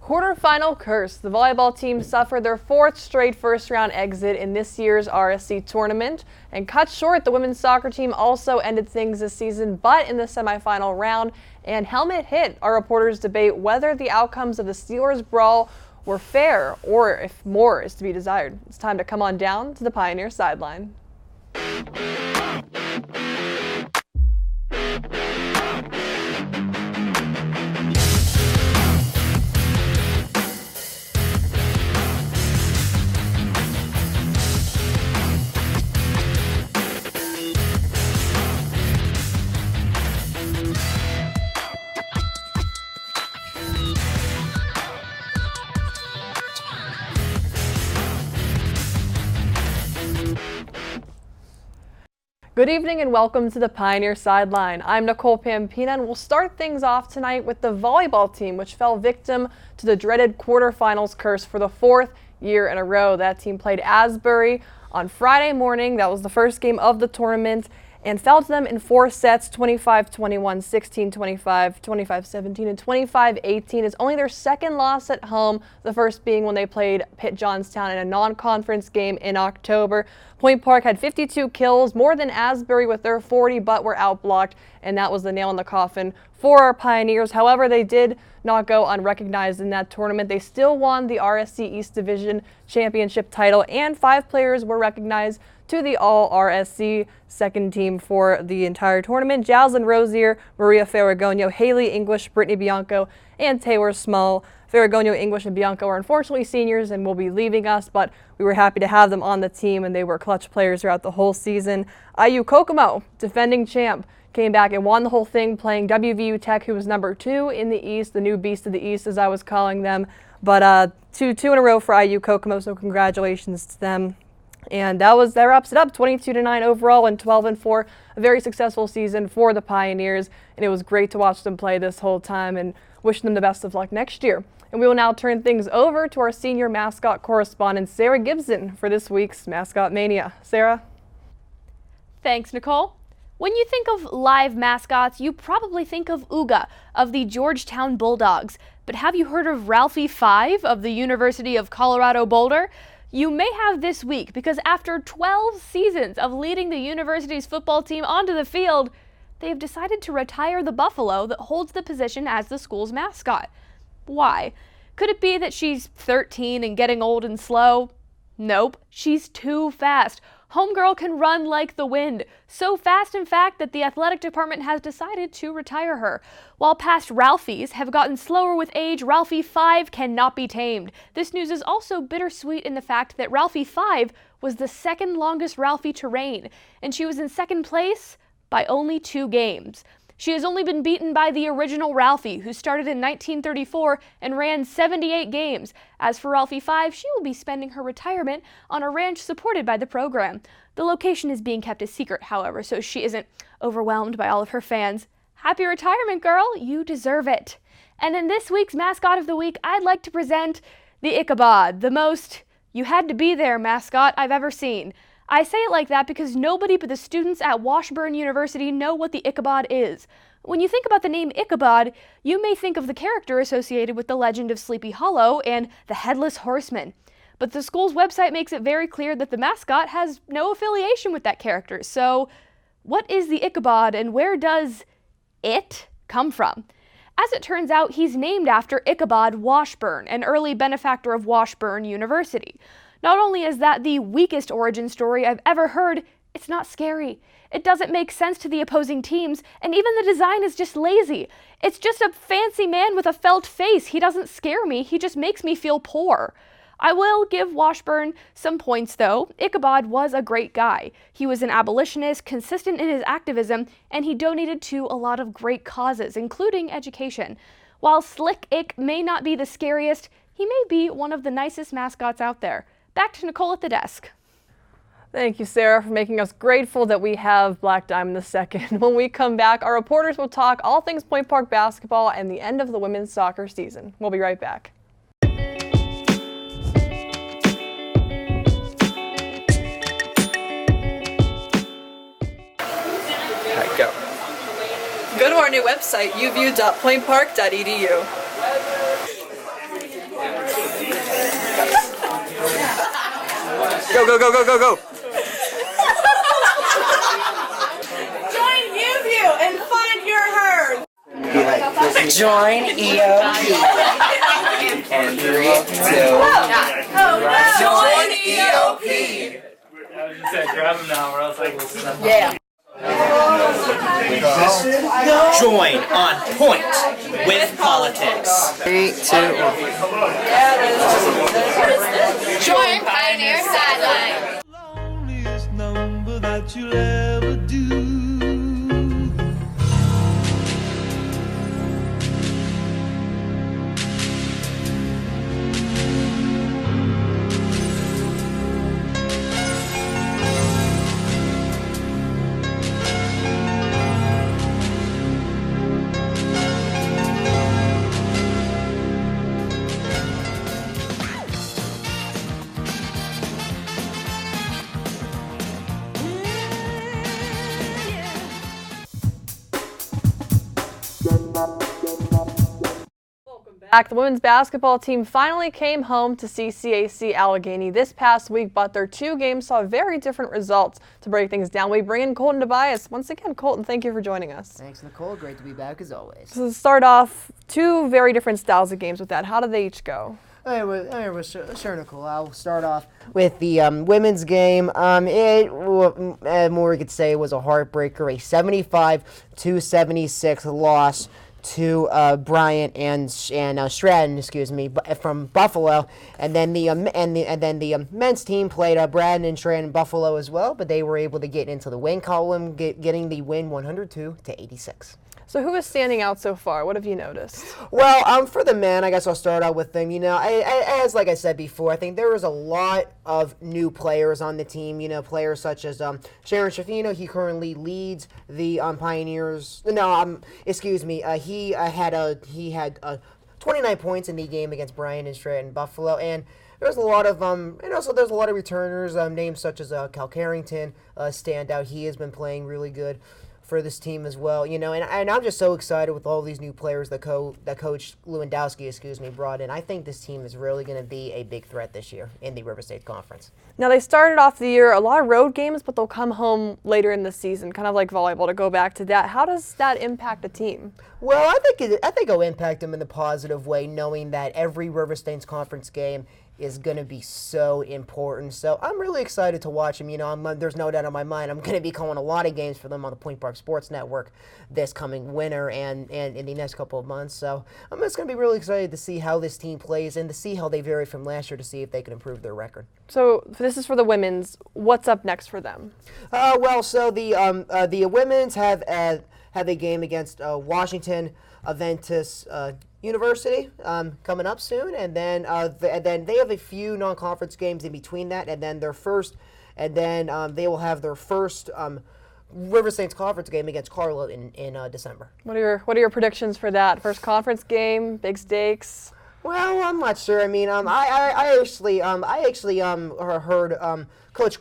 Quarterfinal curse. The volleyball team suffered their fourth straight first-round exit in this year's RSC tournament. And cut short, the women's soccer team also ended things this season, but in the semifinal round. And helmet hit. Our reporters debate whether the outcomes of the Steelers brawl were fair or if more is to be desired. It's time to come on down to the Pioneer Sideline. Good evening and welcome to the Pioneer Sideline. I'm Nicole Pampina and we'll start things off tonight with the volleyball team, which fell victim to the dreaded quarterfinals curse for the fourth year in a row. That team played Asbury on Friday morning. That was the first game of the tournament and fell to them in 4 sets, 25-21, 16-25, 25-17, and 25-18. It's only their second loss at home, the first being when they played Pitt Johnstown in a non-conference game in October. Point Park had 52 kills, more than Asbury with their 40, but were outblocked, and that was the nail in the coffin for our Pioneers. However, they did not go unrecognized in that tournament. They still won the RSC East Division Championship title, and 5 players were recognized to the All-RSC second team for the entire tournament. Jaslyn Rosier, Maria Ferragonio, Haley English, Brittany Bianco, and Taylor Small. Ferragonio, English, and Bianco are unfortunately seniors and will be leaving us, but we were happy to have them on the team, and they were clutch players throughout the whole season. IU Kokomo, defending champ, came back and won the whole thing, playing WVU Tech, who was number 2 in the East, the new beast of the East, as I was calling them. But two in a row for IU Kokomo, so congratulations to them. And that wraps it up, 22-9 overall and 12-4. A very successful season for the Pioneers, and it was great to watch them play this whole time and wish them the best of luck next year. And we will now turn things over to our senior mascot correspondent, Sarah Gibson, for this week's Mascot Mania. Sarah? Thanks, Nicole. When you think of live mascots, you probably think of Uga of the Georgetown Bulldogs. But have you heard of Ralphie 5 of the University of Colorado Boulder? You may have this week, because after 12 seasons of leading the university's football team onto the field, they have decided to retire the buffalo that holds the position as the school's mascot. Why? Could it be that she's 13 and getting old and slow? Nope, she's too fast. Homegirl can run like the wind. So fast, in fact, that the athletic department has decided to retire her. While past Ralphies have gotten slower with age, Ralphie 5 cannot be tamed. This news is also bittersweet in the fact that Ralphie 5 was the second longest Ralphie to reign, and she was in second place by only 2 games. She has only been beaten by the original Ralphie, who started in 1934 and ran 78 games. As for Ralphie 5, she will be spending her retirement on a ranch supported by the program. The location is being kept a secret, however, so she isn't overwhelmed by all of her fans. Happy retirement, girl! You deserve it! And in this week's Mascot of the Week, I'd like to present the Ichabod, the most you-had-to-be-there mascot I've ever seen. I say it like that because nobody but the students at Washburn University know what the Ichabod is. When you think about the name Ichabod, you may think of the character associated with the legend of Sleepy Hollow and the Headless Horseman. But the school's website makes it very clear that the mascot has no affiliation with that character. So, what is the Ichabod and where does it come from? As it turns out, he's named after Ichabod Washburn, an early benefactor of Washburn University. Not only is that the weakest origin story I've ever heard, it's not scary. It doesn't make sense to the opposing teams, and even the design is just lazy. It's just a fancy man with a felt face. He doesn't scare me, he just makes me feel poor. I will give Washburn some points though. Ichabod was a great guy. He was an abolitionist, consistent in his activism, and he donated to a lot of great causes, including education. While Slick Ick may not be the scariest, he may be one of the nicest mascots out there. Back to Nicole at the desk. Thank you, Sarah, for making us grateful that we have Black Diamond II. When we come back, our reporters will talk all things Point Park basketball and the end of the women's soccer season. We'll be right back. Go. Go to our new website, uvu.pointpark.edu. go, go, go, go. Join UView and find your herd. Join EOP. And 3, 2, Join EOP. I was just saying, grab him now, or else I will step on. Yeah. Join on point with politics. 3, 2, 1. Join Pioneer Sideline. Loneliest number that you'll ever do. Back, the women's basketball team finally came home to CCAC Allegheny this past week, but their 2 games saw very different results. To break things down, we bring in Colton Tobias. Once again, Colton, thank you for joining us. Thanks, Nicole. Great to be back as always. So to start off, 2 very different styles of games with that. How did they each go? Sure, Nicole. I'll start off with the women's game. More we could say was a heartbreaker, a 75-76 loss to Bryant and Stratton, from Buffalo, and then the men's team played Braden and Stratton Buffalo as well, but they were able to get into the win column, getting the win 102-86. So who is standing out so far? What have you noticed? Well, for the men, I guess I'll start out with them. Like I said before, I think there was a lot of new players on the team. Players such as Sharon Shafino. He currently leads the Pioneers. He had 29 points in the game against Bryan and Stratton Buffalo, and there's a lot of there's a lot of returners. Names such as Cal Carrington stand out. He has been playing really good for this team as well, and I'm just so excited with all these new players that Coach Lewandowski, brought in. I think this team is really going to be a big threat this year in the River State Conference. Now, they started off the year a lot of road games, but they'll come home later in the season, kind of like volleyball, to go back to that. How does that impact a team? Well, I think it'll impact them in the positive way, knowing that every River State's conference game is going to be so important. So I'm really excited to watch them. There's no doubt in my mind I'm going to be calling a lot of games for them on the Point Park Sports Network this coming winter and in the next couple of months. So I'm just going to be really excited to see how this team plays and to see how they vary from last year, to see if they can improve their record. So this is for the women's. What's up next for them? The women's have a game against Washington Adventist University coming up soon, and then they have a few non-conference games in between that, and then they will have their first River Saints conference game against Carlo in December. What are your predictions for that first conference game? Big stakes? Well, I'm not sure. I mean, I actually heard Coach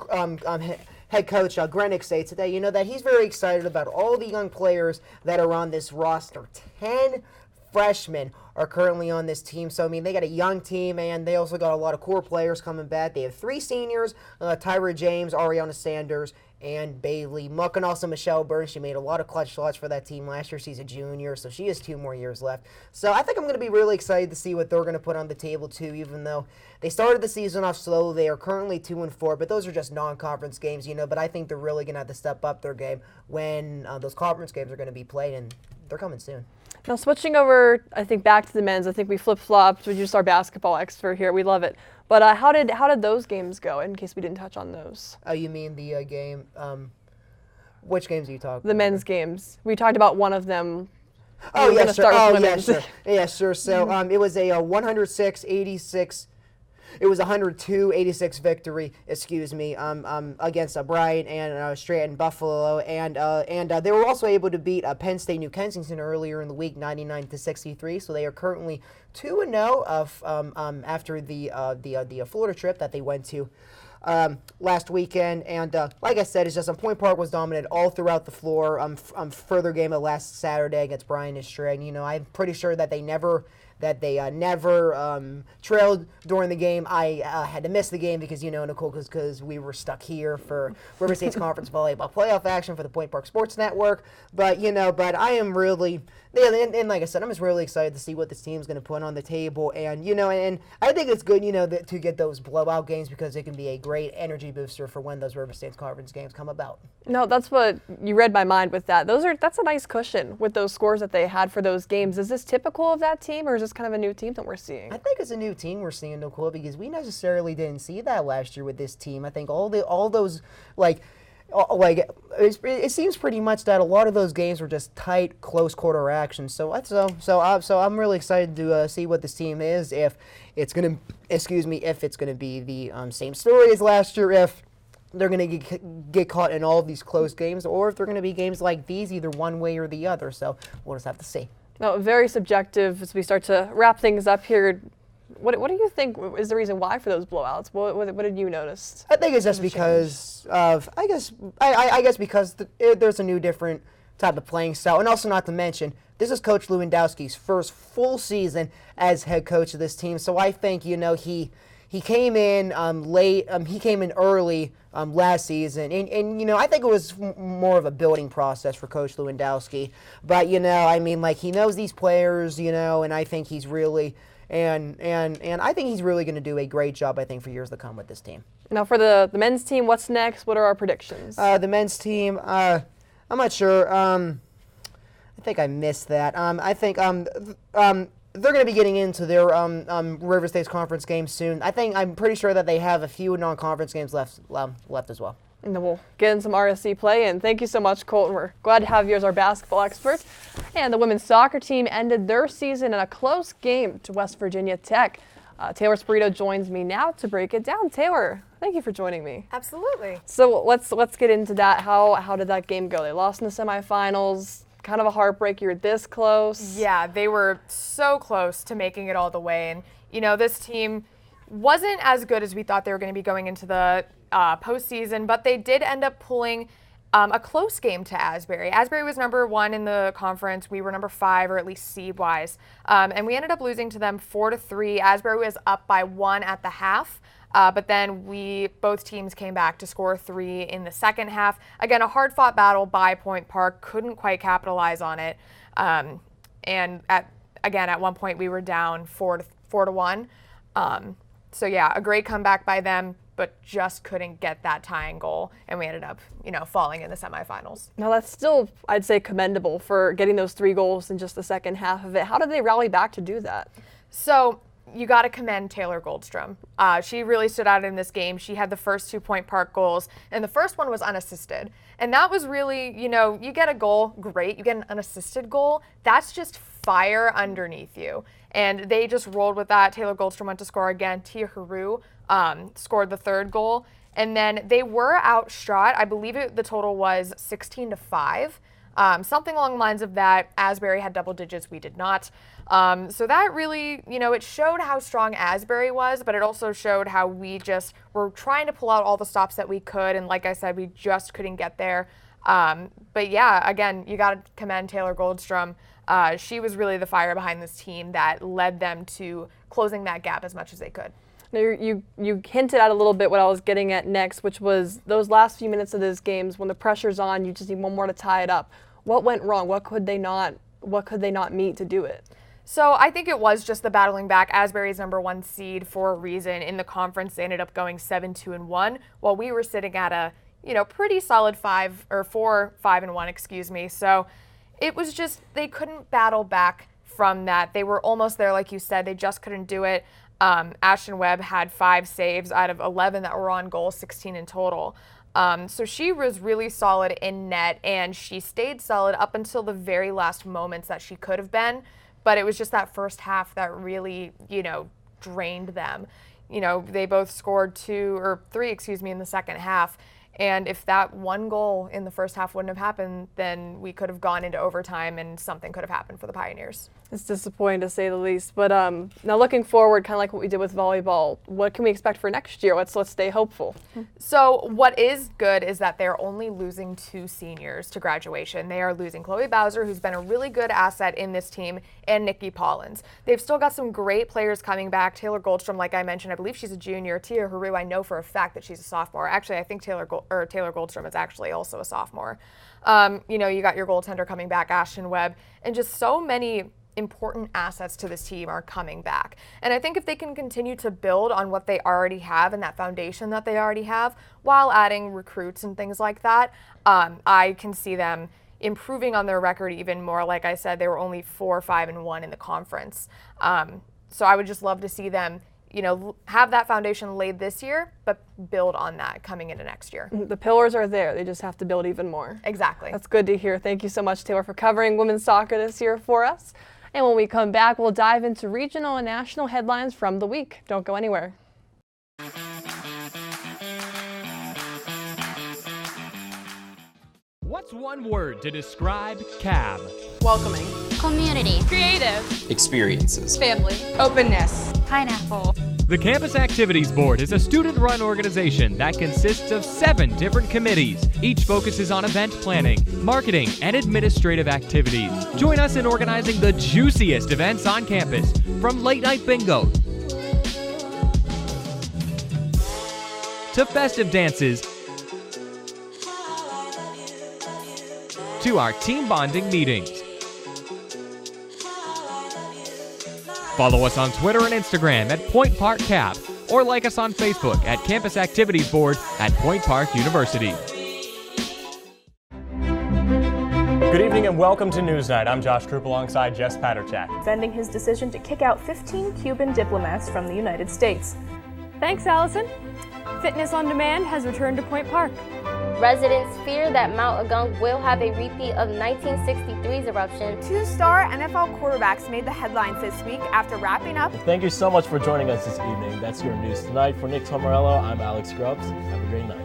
head coach Grenick say today, that he's very excited about all the young players that are on this roster. 10 freshmen are currently on this team. So, they got a young team, and they also got a lot of core players coming back. They have 3 seniors, Tyra James, Ariana Sanders, and Bailey Muck, and also Michelle Burns. She made a lot of clutch shots for that team last year. She's a junior, so she has 2 more years left. So I think I'm going to be really excited to see what they're going to put on the table, too, even though they started the season off slow. They are currently 2-4, but those are just non-conference games, but I think they're really going to have to step up their game when those conference games are going to be played, and they're coming soon. Now, switching over, I think, back to the men's, I think we flip-flopped. We're just our basketball expert here. We love it. But how did those games go, in case we didn't touch on those? Oh, you mean the game? Which games are you talking about? The men's games. We talked about one of them. Oh, yeah, sure. Sure. Yeah, sure. So it was a 106-86. It was a 102-86 victory, against Bryant and Stratton Buffalo, and they were also able to beat Penn State New Kensington earlier in the week, 99-63. So they are currently 2-0 after the Florida trip that they went to last weekend. And like I said, it's just Point Park was dominant all throughout the floor. Further game of last Saturday against Bryant and Stratton. I'm pretty sure that they never never trailed during the game. I had to miss the game because, Nicole, because we were stuck here for River State's conference volleyball playoff action for the Point Park Sports Network. But I am really, and like I said, I'm just really excited to see what this team's going to put on the table. And and I think it's good, to get those blowout games because it can be a great energy booster for when those River State's conference games come about. No, that's what you read my mind with that. That's a nice cushion with those scores that they had for those games. Is this typical of that team, or is this kind of a new team that we're seeing? I think it's a new team we're seeing, Nicole, because we necessarily didn't see that last year with this team. I think all those it seems pretty much that a lot of those games were just tight, close quarter actions. So I'm really excited to see what this team is. If it's gonna be the same story as last year, if they're going to get caught in all of these close games, or if they're going to be games like these, either one way or the other. So we'll just have to see. No, very subjective as we start to wrap things up here. What do you think is the reason why for those blowouts? What did you notice? I think it's just because of, I guess because there's a new different type of playing style. And also not to mention, this is Coach Lewandowski's first full season as head coach of this team. So I think, he came in late, he came in early last season, and I think it was more of a building process for Coach Lewandowski. But he knows these players, and I think he's really and I think he's really going to do a great job, I think, for years to come with this team. Now for the men's team, what's next? What are our predictions? The men's team, I'm not sure. I think I missed that. I think they're going to be getting into their River State's conference games soon. I'm pretty sure that they have a few non-conference games left as well. And then we'll get in some RSC play. And thank you so much, Colton. We're glad to have you as our basketball expert. And the women's soccer team ended their season in a close game to West Virginia Tech. Taylor Spirito joins me now to break it down. Taylor, thank you for joining me. Absolutely. So let's get into that. How did that game go? They lost in the semifinals. Kind of a heartbreak. You're this close. Yeah, they were so close to making it all the way. And, this team wasn't as good as we thought they were going to be going into the postseason, but they did end up pulling a close game to Asbury. Asbury was number 1 in the conference. We were number 5, or at least seed-wise. And we ended up losing to them 4-3. Asbury was up by 1 at the half. But then both teams came back to score 3 in the second half. Again, a hard-fought battle by Point Park. Couldn't quite capitalize on it. And at one point we were down 4-1. So yeah, a great comeback by them, but just couldn't get that tying goal, and we ended up, falling in the semifinals. Now that's still, I'd say, commendable for getting those 3 goals in just the second half of it. How did they rally back to do that? So you got to commend Taylor Goldstrom. She really stood out in this game. She had the first 2 Point Park goals, and the first one was unassisted. And that was really, you get a goal, great. You get an unassisted goal, that's just fire underneath you. And they just rolled with that. Taylor Goldstrom went to score again. Tia Haru scored the 3rd goal. And then they were outshot. I believe the total was 16-5. Something along the lines of that. Asbury had double digits, we did not. So that really, it showed how strong Asbury was, but it also showed how we just were trying to pull out all the stops that we could. And like I said, we just couldn't get there. But yeah, again, you got to commend Taylor Goldstrom. She was really the fire behind this team that led them to closing that gap as much as they could. Now you hinted at a little bit what I was getting at next, which was those last few minutes of those games when the pressure's on, you just need one more to tie it up. What went wrong? What could they not meet to do it? So I think it was just the battling back. Asbury's number 1 seed for a reason. In the conference, they ended up going 7-2-1, while we were sitting at a pretty solid 4-5-1, excuse me. So it was just they couldn't battle back from that. They were almost there, like you said. They just couldn't do it. Ashton Webb had 5 saves out of 11 that were on goal, 16 in total. So she was really solid in net, and she stayed solid up until the very last moments that she could have been. But it was just that first half that really, drained them. They both scored 3 in the second half. And if that one goal in the first half wouldn't have happened, then we could have gone into overtime and something could have happened for the Pioneers. It's disappointing to say the least. But now looking forward, kind of like what we did with volleyball, what can we expect for next year? Let's stay hopeful. So what is good is that they're only losing 2 seniors to graduation. They are losing Chloe Bowser, who's been a really good asset in this team, and Nikki Pollins. They've still got some great players coming back. Taylor Goldstrom, like I mentioned, I believe she's a junior. Tia Haru, I know for a fact that she's a sophomore. Actually, I think Taylor Goldstrom is actually also a sophomore. You know, you got your goaltender coming back, Ashton Webb, and just so many important assets to this team are coming back. And I think if they can continue to build on what they already have and that foundation that they already have while adding recruits and things like that, I can see them improving on their record even more. Like I said, they were only 4-5-1 in the conference. So I would just love to see them, you know, have that foundation laid this year, but build on that coming into next year. The pillars are there. They just have to build even more. Exactly. That's good to hear. Thank you so much, Taylor, for covering women's soccer this year for us. And when we come back, we'll dive into regional and national headlines from the week. Don't go anywhere. What's one word to describe CAB? Welcoming. Community. Creative. Experiences. Family. Openness. Pineapple. The Campus Activities Board is a student-run organization that consists of 7 different committees. Each focuses on event planning, marketing, and administrative activities. Join us in organizing the juiciest events on campus, from late-night bingo to festive dances to our team bonding meetings. Follow us on Twitter and Instagram at Point Park Cap, or like us on Facebook at Campus Activities Board at Point Park University. Good evening and welcome to Newsnight. I'm Josh Troop alongside Jess Paterchak. Defending his decision to kick out 15 Cuban diplomats from the United States. Thanks, Allison. Fitness on Demand has returned to Point Park. Residents fear that Mount Agung will have a repeat of 1963's eruption. 2-star NFL quarterbacks made the headlines this week after wrapping up. Thank you so much for joining us this evening. That's your news tonight. For Nick Tomarello, I'm Alex Grubbs. Have a great night.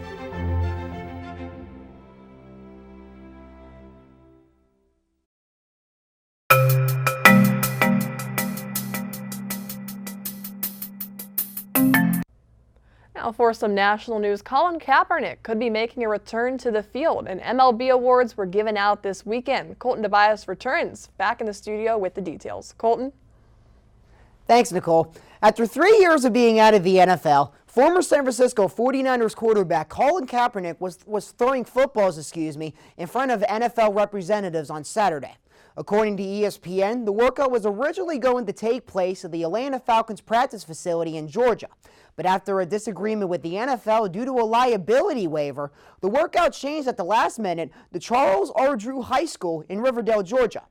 Now for some national news, Colin Kaepernick could be making a return to the field, and MLB awards were given out this weekend. Colton Tobias returns back in the studio with the details. Colton? Thanks, Nicole. After 3 years of being out of the NFL, former San Francisco 49ers quarterback Colin Kaepernick was throwing footballs, in front of NFL representatives on Saturday. According to ESPN, the workout was originally going to take place at the Atlanta Falcons practice facility in Georgia. But after a disagreement with the NFL due to a liability waiver, the workout changed at the last minute to Charles R. Drew High School in Riverdale, Georgia.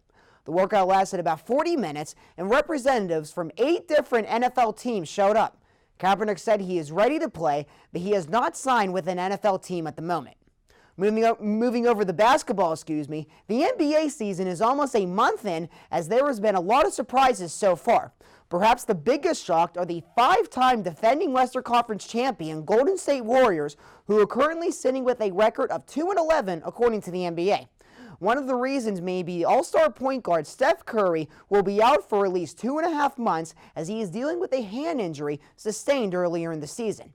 The workout lasted about 40 minutes, and representatives from 8 different NFL teams showed up. Kaepernick said he is ready to play, but he has not signed with an NFL team at the moment. Moving over the basketball, the NBA season is almost a month in, as there has been a lot of surprises so far. Perhaps the biggest shock are the 5-time defending Western Conference champion Golden State Warriors, who are currently sitting with a record of 2-11 according to the NBA. One of the reasons may be All-Star point guard Steph Curry will be out for at least 2.5 months, as he is dealing with a hand injury sustained earlier in the season.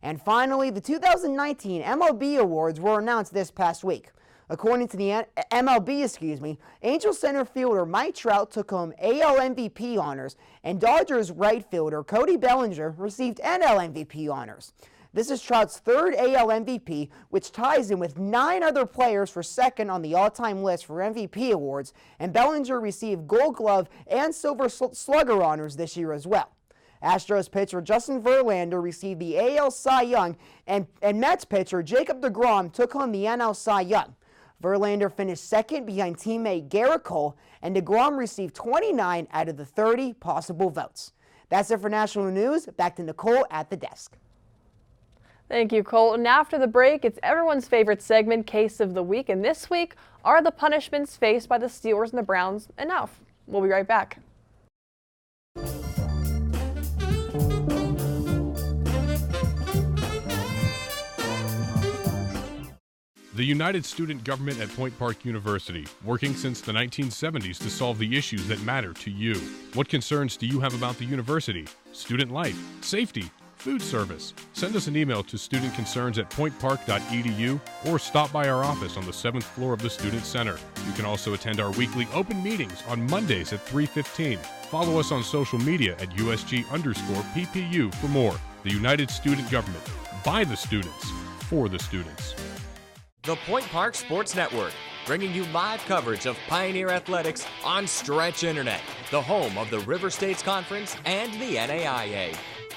And finally, the 2019 MLB awards were announced this past week. According to the MLB, Angels center fielder Mike Trout took home AL MVP honors, and Dodgers right fielder Cody Bellinger received NL MVP honors. This is Trout's 3rd AL MVP, which ties him with 9 other players for second on the all-time list for MVP awards, and Bellinger received Gold Glove and Silver Slugger honors this year as well. Astros pitcher Justin Verlander received the AL Cy Young, and Mets pitcher Jacob deGrom took home the NL Cy Young. Verlander finished second behind teammate Garrett Cole, and deGrom received 29 out of the 30 possible votes. That's it for national news. Back to Nicole at the desk. Thank you, Colton. After the break, it's everyone's favorite segment, Case of the Week. And this week, are the punishments faced by the Steelers and the Browns enough? We'll be right back. The United Student Government at Point Park University, working since the 1970s to solve the issues that matter to you. What concerns do you have about the university? Student life, safety, food service? Send us an email to studentconcerns@pointpark.edu or stop by our office on the 7th floor of the Student Center. You can also attend our weekly open meetings on Mondays at 3:15. Follow us on social media at USG_PPU for more. The United Student Government, by the students, for the students. The Point Park Sports Network, bringing you live coverage of Pioneer Athletics on Stretch Internet, the home of the River States Conference and the NAIA.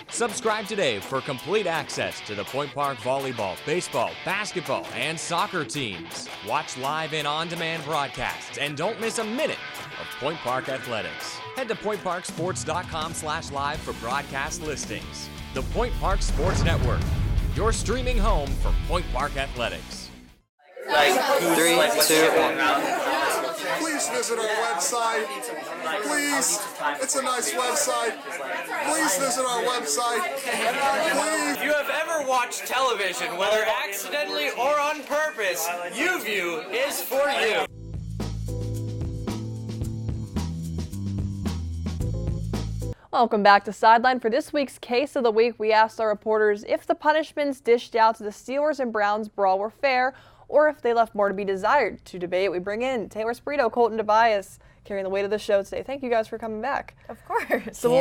Subscribe today for complete access to the Point Park volleyball, baseball, basketball, and soccer teams. Watch live and on-demand broadcasts and don't miss a minute of Point Park Athletics. Head to pointparksports.com/live for broadcast listings. The Point Park Sports Network, your streaming home for Point Park Athletics. 3, 2, 1. Please visit our website. Please, it's a nice website. Please visit our website. Please. If you have ever watched television, whether accidentally or on purpose, YouView is for you. Welcome back to Sideline. For this week's Case of the Week, we asked our reporters if the punishments dished out to the Steelers and Browns brawl were fair, or if they left more to be desired. To debate, we bring in Taylor Sprito, Colton Tobias, carrying the weight of the show today. Thank you guys for coming back. Of course. So we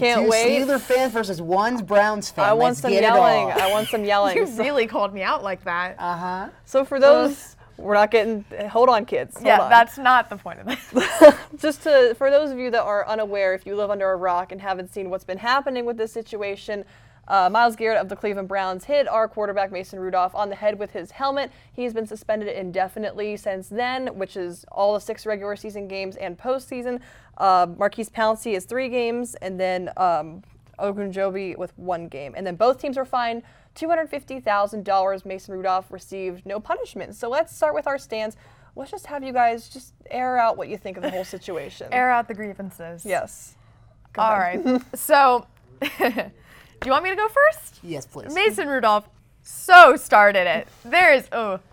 can't wait. Steelers fan versus one Browns fan. I want some yelling. I want some yelling. You really called me out like that. Uh-huh. So for those, we're not getting, hold on kids. Hold on. That's not the point of this. For those of you that are unaware, if you live under a rock and haven't seen what's been happening with this situation, Myles Garrett of the Cleveland Browns hit our quarterback Mason Rudolph on the head with his helmet. He's been suspended indefinitely since then, which is all the 6 regular season games and postseason. Marquise Pouncey is 3 games, and then Ogunjobi with 1 game. And then both teams were fined $250,000. Mason Rudolph received no punishment. So let's start with our stands. Let's just have you guys just air out what you think of the whole situation. Air out the grievances. Yes. All right. So, do you want me to go first? Yes, please. Mason Rudolph so started it.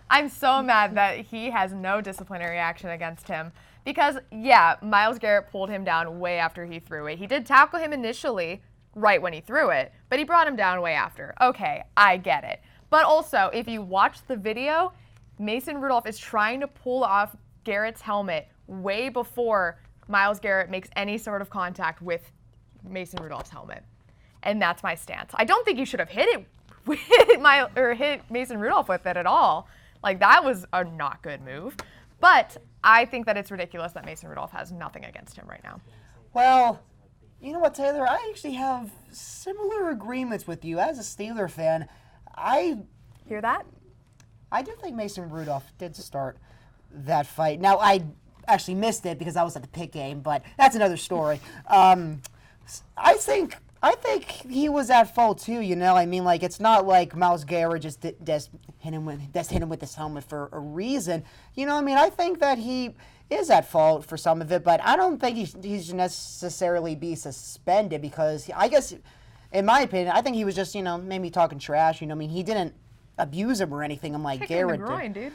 I'm so mad that he has no disciplinary action against him because, yeah, Myles Garrett pulled him down way after he threw it. He did tackle him initially right when he threw it, but he brought him down way after. Okay, I get it. But also, if you watch the video, Mason Rudolph is trying to pull off Garrett's helmet way before Myles Garrett makes any sort of contact with Mason Rudolph's helmet. And that's my stance. I don't think you should have hit Mason Rudolph with it at all. Like, that was a not good move. But I think that it's ridiculous that Mason Rudolph has nothing against him right now. Well, you know what, Taylor? I actually have similar agreements with you. As a Steeler fan, I hear that. I do think Mason Rudolph did start that fight. Now, I actually missed it because I was at the pit game, but that's another story. I think he was at fault too. You know, I mean, like, it's not like Myles Garrett just hit him with this helmet for a reason. You know, I mean, I think that he is at fault for some of it, but I don't think he should necessarily be suspended because I guess, in my opinion, I think he was just, you know, maybe talking trash. You know, I mean, he didn't abuse him or anything. I'm like, Garrett did. Dude.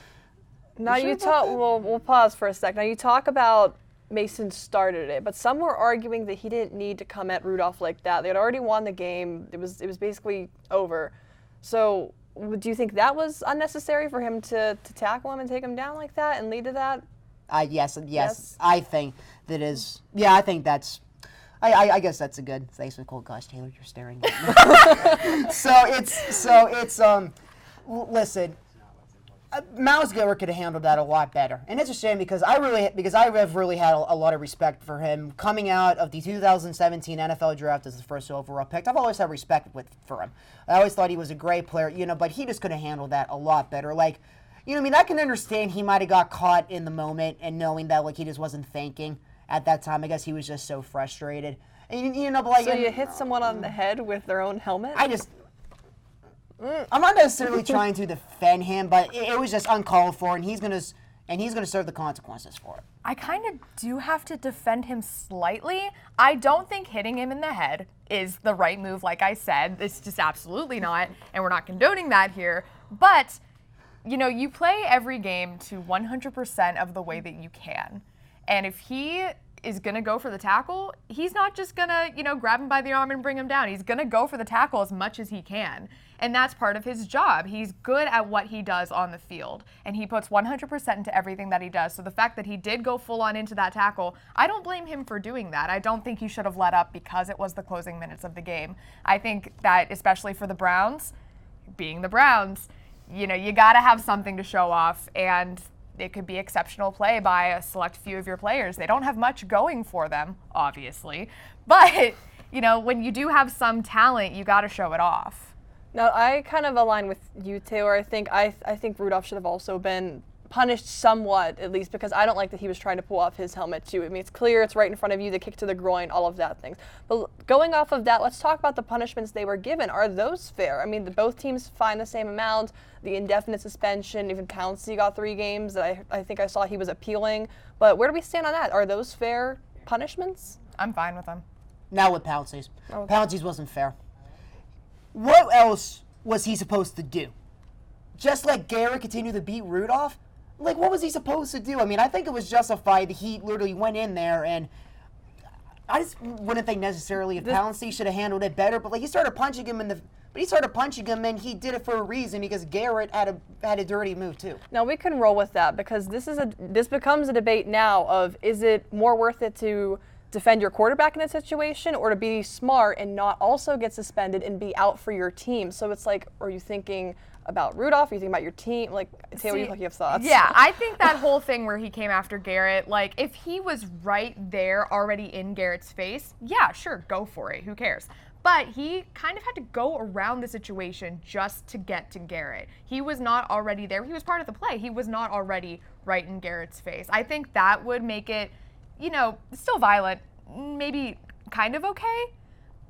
Now you talk. We'll pause for a sec. Now you talk about Mason started it, but some were arguing that he didn't need to come at Rudolph like that. They had already won the game. It was basically over. So do you think that was unnecessary for him to tackle him and take him down like that and lead to that? Yes. I think that is. Yeah, I think that's. I guess that's a good. Thanks for the cool. Gosh, Taylor, you're staring at me. Listen. Myles Garrett could have handled that a lot better, and it's a shame because I have really had a lot of respect for him coming out of the 2017 NFL Draft as the first overall pick. I've always had respect for him. I always thought he was a great player, you know, but he just could have handled that a lot better. Like, you know, I mean, I can understand he might have got caught in the moment and knowing that like he just wasn't thinking at that time. I guess he was just so frustrated. And you know, but like, so you hit someone on the head with their own helmet? I'm not necessarily trying to defend him, but it was just uncalled for, and he's gonna serve the consequences for it. I kind of do have to defend him slightly. I don't think hitting him in the head is the right move. Like I said, it's just absolutely not, and we're not condoning that here. But you know, you play every game to 100% of the way that you can. And if he is going to go for the tackle, he's not just going to, you know, grab him by the arm and bring him down. He's going to go for the tackle as much as he can. And that's part of his job. He's good at what he does on the field. And he puts 100% into everything that he does. So the fact that he did go full on into that tackle, I don't blame him for doing that. I don't think he should have let up because it was the closing minutes of the game. I think that, especially for the Browns, being the Browns, you know, you got to have something to show off. And it could be exceptional play by a select few of your players. They don't have much going for them, obviously. But, you know, when you do have some talent, you got to show it off. Now, I kind of align with you, Taylor. I think Rudolph should have also been punished somewhat, at least, because I don't like that he was trying to pull off his helmet, too. I mean, it's clear, it's right in front of you, the kick to the groin, all of that things. But going off of that, let's talk about the punishments they were given. Are those fair? I mean, both teams find the same amount, the indefinite suspension, even Pouncey got 3 games. I think I saw he was appealing. But where do we stand on that? Are those fair punishments? I'm fine with them. Not with Pouncey's. Okay. Pouncey's wasn't fair. What else was he supposed to do? Just let Garrett continue to beat Rudolph? Like, what was he supposed to do? I mean, I think it was justified. He literally went in there, and I just wouldn't think necessarily if Pouncey should have handled it better. But like, he started punching him and he did it for a reason because Garrett had a dirty move too. Now we can roll with that because this becomes a debate now of, is it more worth it to defend your quarterback in a situation or to be smart and not also get suspended and be out for your team? So it's like, are you thinking about Rudolph? Are you thinking about your team? Like, Taylor, you have thoughts? Yeah, I think that whole thing where he came after Garrett, like, if he was right there already in Garrett's face, yeah, sure, go for it. Who cares? But he kind of had to go around the situation just to get to Garrett. He was not already there. He was part of the play. He was not already right in Garrett's face. I think that would make it, you know, still violent, maybe kind of okay,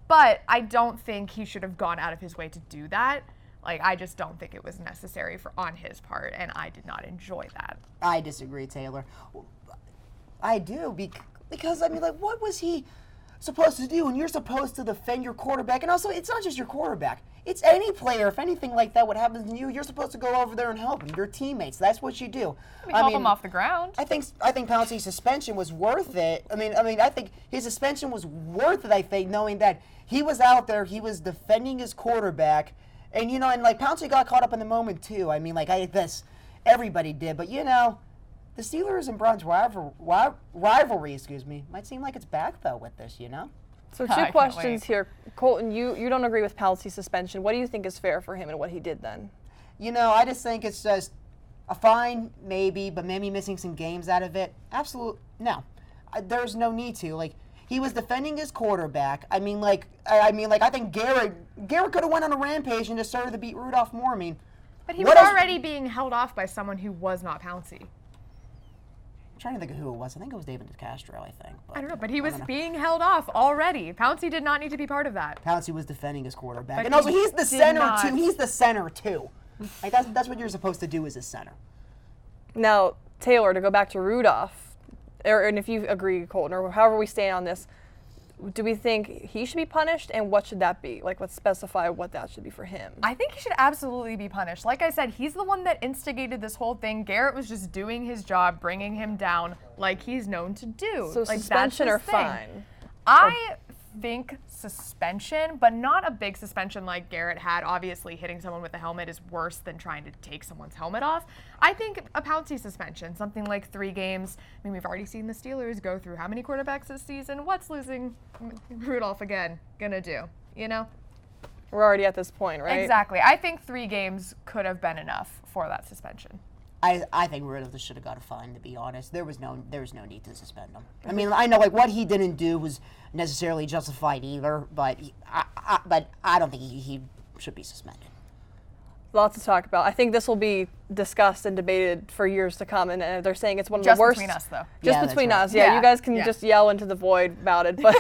but I don't think he should have gone out of his way to do that. Like, I just don't think it was necessary on his part, and I did not enjoy that. I disagree, Taylor. I do, because, I mean, like, what was he supposed to do? And you're supposed to defend your quarterback. And also, it's not just your quarterback. It's any player. If anything like that would happen to you, you're supposed to go over there and help them, your teammates. That's what you do. Help them off the ground. I think Pouncey's suspension was worth it. I mean, I think his suspension was worth it, I think, knowing that he was out there, he was defending his quarterback. And, you know, and like Pouncey got caught up in the moment, too. I mean, like, everybody did. But, you know, the Steelers and Browns rivalry, might seem like it's back, though, with this, you know? So 2 questions here. Colton, you don't agree with Pouncey's suspension. What do you think is fair for him and what he did then? You know, I just think it's just a fine, maybe, but maybe missing some games out of it. Absolutely, no. There's no need to. Like, he was defending his quarterback. I think Garrett could have went on a rampage and just started to beat Rudolph more. I mean, but he was already being held off by someone who was not Pouncey. I'm trying to think of who it was. I think it was David DeCastro, I think. I don't know, but he was being held off already. Pouncey did not need to be part of that. Pouncey was defending his quarterback. But and also, he's the center, too. He's the center, too. Like, that's what you're supposed to do as a center. Now, Taylor, to go back to Rudolph, and if you agree, Colton, or however we stand on this, do we think he should be punished, and what should that be? Like, let's specify what that should be for him. I think he should absolutely be punished. Like I said, he's the one that instigated this whole thing. Garrett was just doing his job, bringing him down like he's known to do. So like, suspension or fine? I think suspension, but not a big suspension like Garrett had. Obviously, hitting someone with a helmet is worse than trying to take someone's helmet off. I think a Pouncey suspension, something like 3 games. I mean, we've already seen the Steelers go through how many quarterbacks this season? What's losing Rudolph again gonna do, you know? We're already at this point, right? Exactly. I think 3 games could have been enough for that suspension. I think Rudolph should have got a fine, to be honest. There was no need to suspend him. I mean, I know like what he didn't do was necessarily justified either, but I don't think he should be suspended. Lots to talk about. I think this will be discussed and debated for years to come, and they're saying it's one of the worst. Just between us, though. Just between us, yeah. You guys can just yell into the void about it, but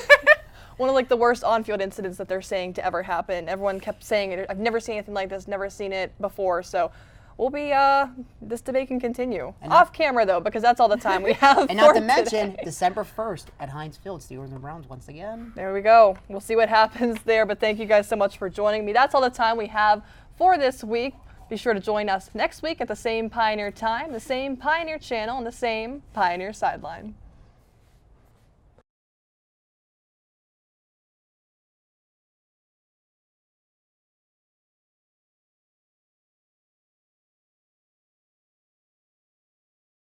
one of like the worst on-field incidents that they're saying to ever happen. Everyone kept saying it. I've never seen anything like this. Never seen it before. So we'll be, this debate can continue. Off camera, though, because that's all the time we have. And not to mention, December 1st at Heinz Field, Steelers and Browns once again. There we go. We'll see what happens there, but thank you guys so much for joining me. That's all the time we have for this week. Be sure to join us next week at the same Pioneer time, the same Pioneer channel, and the same Pioneer Sideline.